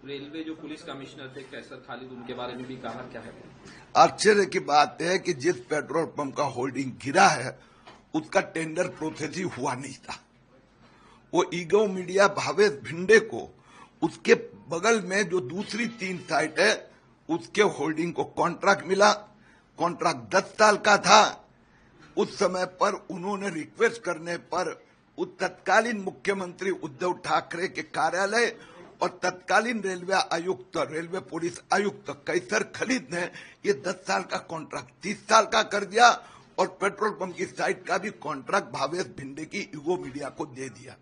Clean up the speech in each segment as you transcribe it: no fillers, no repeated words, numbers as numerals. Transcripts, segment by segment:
Railway जो police commissioner थे कैसर खालिद, उनके बारे में भी कहा, क्या है? आश्चर्य की बात है कि जिस पेट्रोल पंप का होल्डिंग गिरा है उसका टेंडर प्रोसेस ही हुआ नहीं था। वो ईगो मीडिया भावेश भिंडे को उसके बगल में जो दूसरी 3 साइट है उसके होल्डिंग को कॉन्ट्रैक्ट मिला। कॉन्ट्रैक्ट 10 साल का था। उस समय पर उन्होंने रिक्वेस्ट करने पर उस तत्कालीन मुख्यमंत्री उद्धव ठाकरे के कार्यालय और तत्कालीन रेलवे पुलिस आयुक्त कैसर खालिद ने ये 10 साल का कॉन्ट्रैक्ट 30 साल का कर दिया और पेट्रोल पंप की साइट का भी कॉन्ट्रैक्ट भावेश भिंडे की ईगो मीडिया को दे दिया।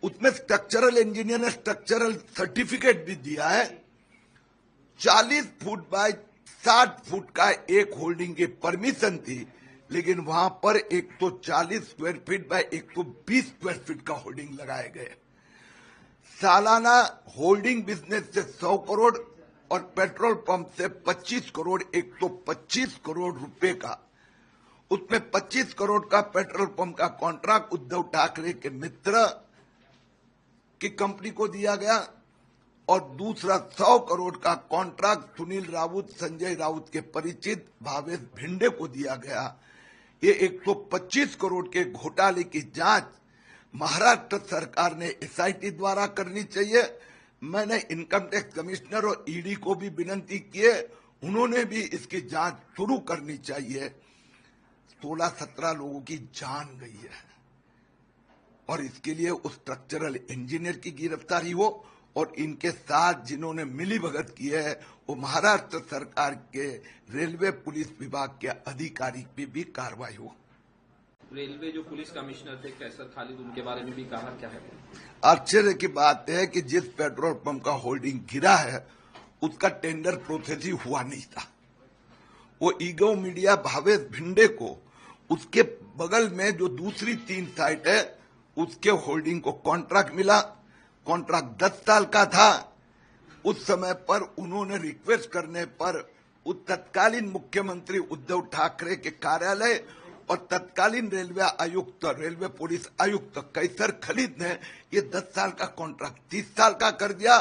उसमें स्ट्रक्चरल इंजीनियर ने स्ट्रक्चरल सर्टिफिकेट भी दिया है। 40 फुट बाय 60 फुट का एक होल्डिंग की परमिशन थी, लेकिन वहां पर 140 square feet by 120 square feet का होल्डिंग लगाए गए। सालाना होल्डिंग बिजनेस से 100 करोड़ और पेट्रोल पंप से 25 करोड़ 125 करोड़ रुपए का, उसमें 25 करोड़ का पेट्रोल पंप का कॉन्ट्रैक्ट उद्धव ठाकरे के मित्र की कंपनी को दिया गया और दूसरा 100 करोड़ का कॉन्ट्रैक्ट सुनील राउत, संजय राउत के परिचित भावेश भिंडे को दिया गया। ये 125 करोड़ के घोटाले की जांच महाराष्ट्र सरकार ने एसआईटी द्वारा करनी चाहिए। मैंने इनकम टैक्स कमिश्नर और ईडी को भी विनती की है, उन्होंने भी इसकी जांच शुरू करनी चाहिए। 16-17 लोगों की जान गई है और इसके लिए उस स्ट्रक्चरल इंजीनियर की गिरफ्तारी हो और इनके साथ जिन्होंने मिलीभगत की है वो महाराष्ट्र सरकार के रेलवे पुलिस विभाग के अधिकारी पे भी कार्रवाई हो। रेलवे जो पुलिस कमिश्नर थे कैसर खालिद, उनके बारे में भी कहा, क्या है? आश्चर्य की बात है कि जिस पेट्रोल पंप का होल्डिंग गिरा है उसका टेंडर प्रोसेस ही हुआ नहीं था। वो ईगो मीडिया भावेश भिंडे को उसके बगल में जो दूसरी 3 साइट है उसके होल्डिंग को कॉन्ट्रैक्ट मिला। कॉन्ट्रैक्ट 10 साल का था। उस समय पर उन्होंने रिक्वेस्ट करने पर उस तत्कालीन मुख्यमंत्री उद्धव ठाकरे के कार्यालय और तत्कालीन रेलवे पुलिस आयुक्त कैसर खालिद ने ये 10 साल का कॉन्ट्रैक्ट 30 साल का कर दिया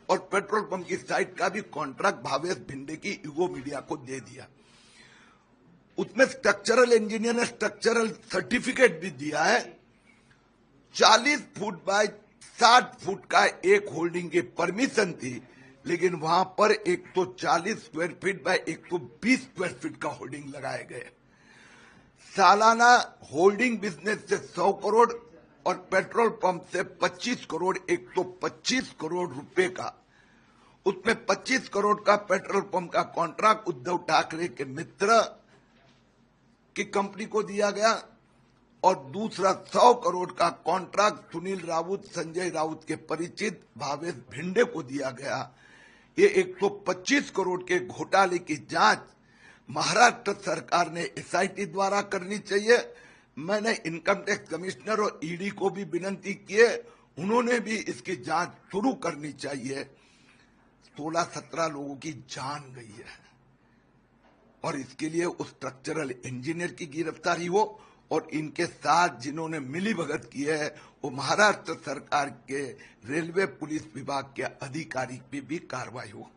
और पेट्रोल पंप की साइट का भी कॉन्ट्रैक्ट भावेश भिंडे की ईगो मीडिया को दे दिया। उसमें स्ट्रक्चरल इंजीनियर ने स्ट्रक्चरल सर्टिफिकेट भी दिया है। 40 फुट बाय 60 फुट का एक होल्डिंग की परमिशन थी, लेकिन वहां पर 140 square feet by 120 square feet का होल्डिंग लगाए गए। सालाना होल्डिंग बिजनेस से 100 करोड़ और पेट्रोल पंप से 25 करोड़ 125 करोड़ रुपए का, उसमें 25 करोड़ का पेट्रोल पंप का कॉन्ट्रैक्ट उद्धव ठाकरे के मित्र की कंपनी को दिया गया और दूसरा 100 करोड़ का कॉन्ट्रैक्ट सुनील राउत, संजय राउत के परिचित भावेश भिंडे को दिया गया। ये 125 करोड़ के घोटाले की जांच महाराष्ट्र सरकार ने एसआईटी द्वारा करनी चाहिए। मैंने इनकम टैक्स कमिश्नर और ईडी को भी विनती की है, उन्होंने भी इसकी जांच शुरू करनी चाहिए। 16-17 लोगों की जान गई है और इसके लिए उस स्ट्रक्चरल इंजीनियर की गिरफ्तारी हो और इनके साथ जिन्होंने मिलीभगत की है वो महाराष्ट्र सरकार के रेलवे पुलिस विभाग के अधिकारी पे भी कार्रवाई हो।